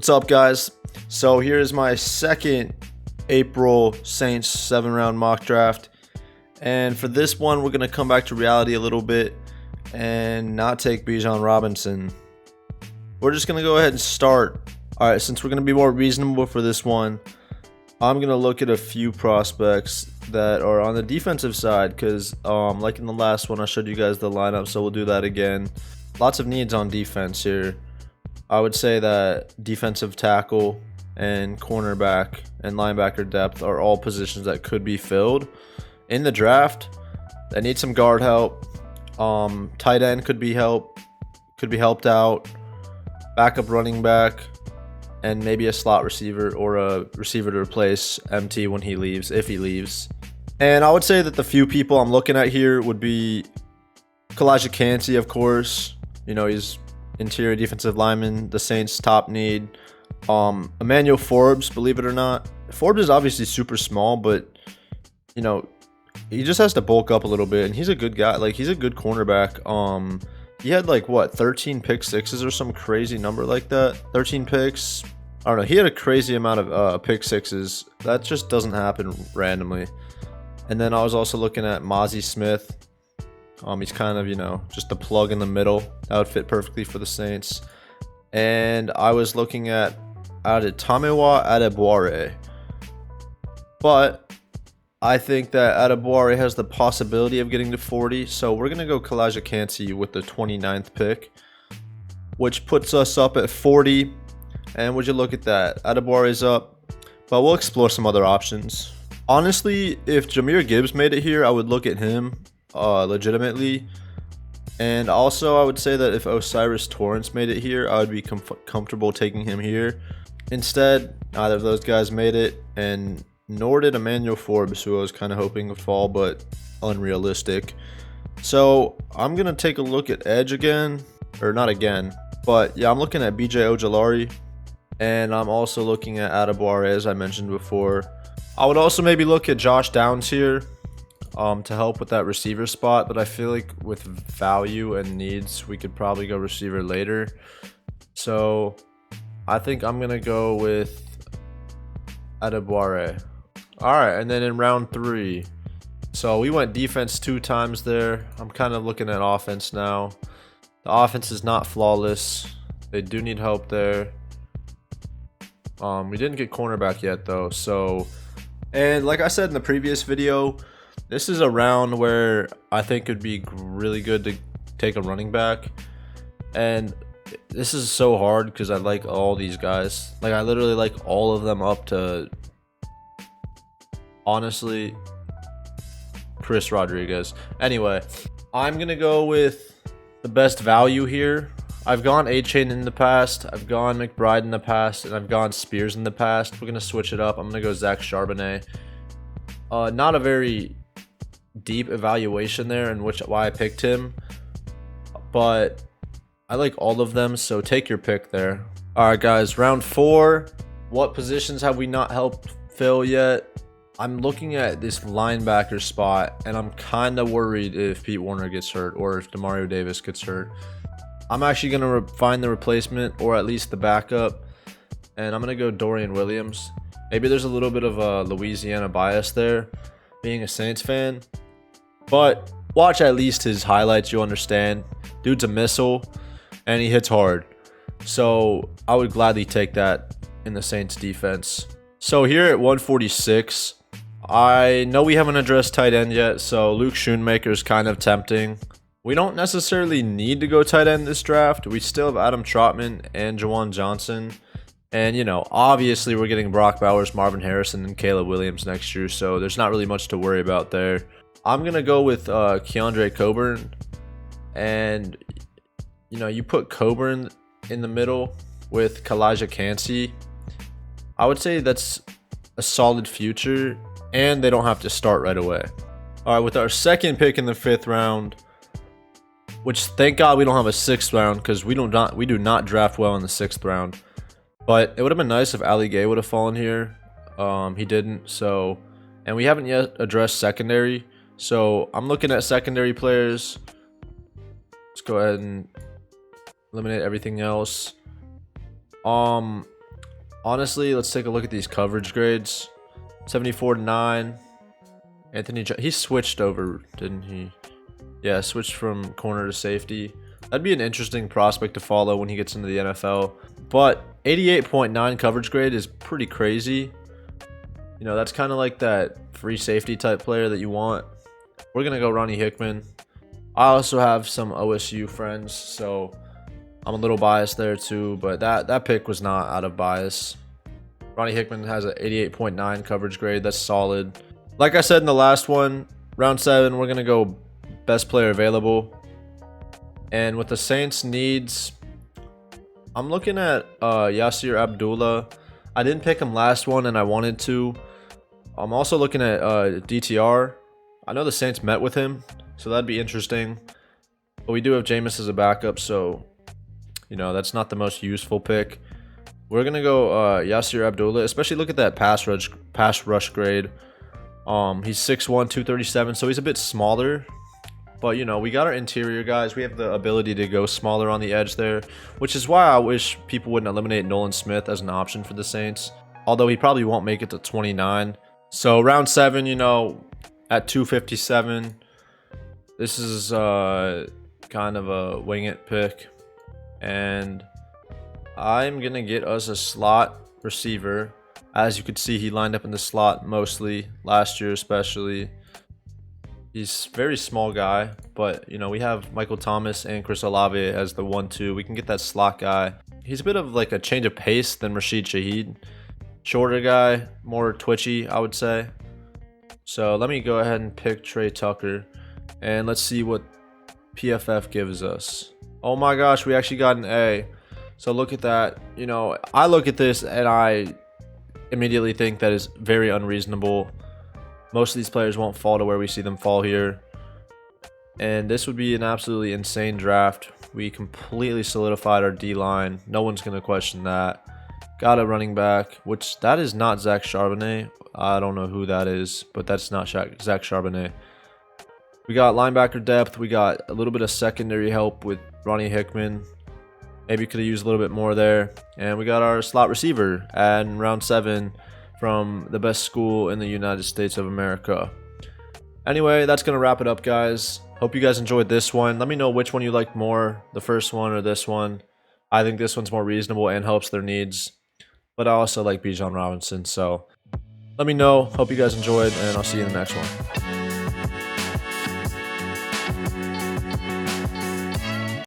What's up, guys? So here's my second April Saints 7-round mock draft, and for this one we're going to come back to reality a little bit and not take Bijan Robinson. We're just going to go ahead and start. Alright, since we're going to be more reasonable for this one, I'm going to look at a few prospects that are on the defensive side because like in the last one I showed you guys the lineup, so we'll do that again. Lots of needs on defense here. I would say that defensive tackle and cornerback and linebacker depth are all positions that could be filled in the draft. They need some guard help. Tight end could be helped out. Backup running back, and maybe a slot receiver or a receiver to replace MT when he leaves, if he leaves. And I would say that the few people I'm looking at here would be Kalijah Kancey, of course. You know, he's interior defensive lineman, the Saints' top need. Emmanuel Forbes, believe it or not. Forbes is obviously super small, but, you know, he just has to bulk up a little bit, and he's a good guy. Like, he's a good cornerback. He had, like, what, 13 pick sixes or some crazy number like that? 13 picks? I don't know. He had a crazy amount of pick sixes. That just doesn't happen randomly. And then I was also looking at Mozzie Smith. He's kind of, you know, just a plug in the middle. That would fit perfectly for the Saints. And I was looking at Adetomiwa Adebawore. But I think that Adebawore has the possibility of getting to 40. So we're going to go Kalijah Kancey with the 29th pick, which puts us up at 40. And would you look at that? Adebawore is up, but we'll explore some other options. Honestly, if Jahmyr Gibbs made it here, I would look at him legitimately. And also I would say that if Osiris Torrance made it here, I would be comfortable taking him here. Instead, neither of those guys made it, and nor did Emmanuel Forbes, who I was kind of hoping would fall, but unrealistic. So I'm gonna take a look at edge again, or not again, but yeah, I'm looking at BJ Ojulari, and I'm also looking at Adebawore, as I mentioned before. I would also maybe look at Josh Downs here to help with that receiver spot, but I feel like with value and needs, we could probably go receiver later. So I think I'm going to go with Adebawore. All right, and then in round 3, so we went defense 2 times there. I'm kind of looking at offense now. The offense is not flawless. They do need help there. We didn't get cornerback yet, though. So, and like I said in the previous video, this is a round where I think it'd be really good to take a running back. And this is so hard because I like all these guys. Like, I literally like all of them up to, honestly, Chris Rodriguez. Anyway, I'm going to go with the best value here. I've gone A-Chain in the past. I've gone McBride in the past. And I've gone Spears in the past. We're going to switch it up. I'm going to go Zach Charbonnet. Not a very deep evaluation there in why I picked him, but I like all of them, so take your pick there. All right, guys, round 4. What positions have we not helped fill yet? I'm looking at this linebacker spot, and I'm kind of worried if Pete Warner gets hurt or if Demario Davis gets hurt. I'm actually going to find the replacement, or at least the backup, and I'm going to go Dorian Williams. Maybe there's a little bit of a Louisiana bias there, being a Saints fan, but watch at least his highlights, you'll understand. Dude's a missile, and he hits hard. So I would gladly take that in the Saints defense. So here at 146, I know we haven't addressed tight end yet, so Luke Schoonmaker is kind of tempting. We don't necessarily need to go tight end this draft. We still have Adam Trotman and Juwan Johnson. And, you know, obviously we're getting Brock Bowers, Marvin Harrison, and Caleb Williams next year, so there's not really much to worry about there. I'm going to go with Keandre Coburn. And, you know, you put Coburn in the middle with Kalijah Kancey. I would say that's a solid future, and they don't have to start right away. All right, with our second pick in the 5th round, which thank God we don't have a 6th round because we do not draft well in the 6th round. But it would have been nice if Ali Gay would have fallen here. He didn't, so... And we haven't yet addressed secondary. So I'm looking at secondary players. Let's go ahead and eliminate everything else. Honestly, let's take a look at these coverage grades. 74-9. He switched over, didn't he? Yeah, switched from corner to safety. That'd be an interesting prospect to follow when he gets into the NFL. But 88.9 coverage grade is pretty crazy. You know, that's kind of like that free safety type player that you want. We're going to go Ronnie Hickman. I also have some OSU friends, so I'm a little biased there too. But that pick was not out of bias. Ronnie Hickman has an 88.9 coverage grade. That's solid. Like I said in the last one, round 7, we're going to go best player available. And with the Saints needs, I'm looking at Yasir Abdullah. I didn't pick him last one and I wanted to. I'm also looking at DTR. I know the Saints met with him, so that'd be interesting. But we do have Jameis as a backup, so, you know, that's not the most useful pick. We're going to go Yasir Abdullah, especially look at that pass rush grade. He's 6'1", 237, so he's a bit smaller. But, you know, we got our interior guys. We have the ability to go smaller on the edge there, which is why I wish people wouldn't eliminate Nolan Smith as an option for the Saints. Although he probably won't make it to 29. So round 7, you know, at 257, this is kind of a wing it pick. And I'm going to get us a slot receiver. As you could see, he lined up in the slot mostly, last year especially. He's a very small guy, but, you know, we have Michael Thomas and Chris Olave as the 1-2. We can get that slot guy. He's a bit of like a change of pace than Rashid Shaheed. Shorter guy, more twitchy, I would say. So let me go ahead and pick Trey Tucker, and let's see what PFF gives us. Oh my gosh, we actually got an A. So look at that. You know, I look at this and I immediately think that is very unreasonable. Most of these players won't fall to where we see them fall here. And this would be an absolutely insane draft. We completely solidified our D-line. No one's going to question that. Got a running back, which that is not Zach Charbonnet. I don't know who that is, but that's not Zach Charbonnet. We got linebacker depth. We got a little bit of secondary help with Ronnie Hickman. Maybe could have used a little bit more there. And we got our slot receiver in round 7 from the best school in the United States of America. Anyway, that's going to wrap it up, guys. Hope you guys enjoyed this one. Let me know which one you liked more, the first one or this one. I think this one's more reasonable and helps their needs. But I also like Bijan Robinson, so let me know. Hope you guys enjoyed, and I'll see you in the next one.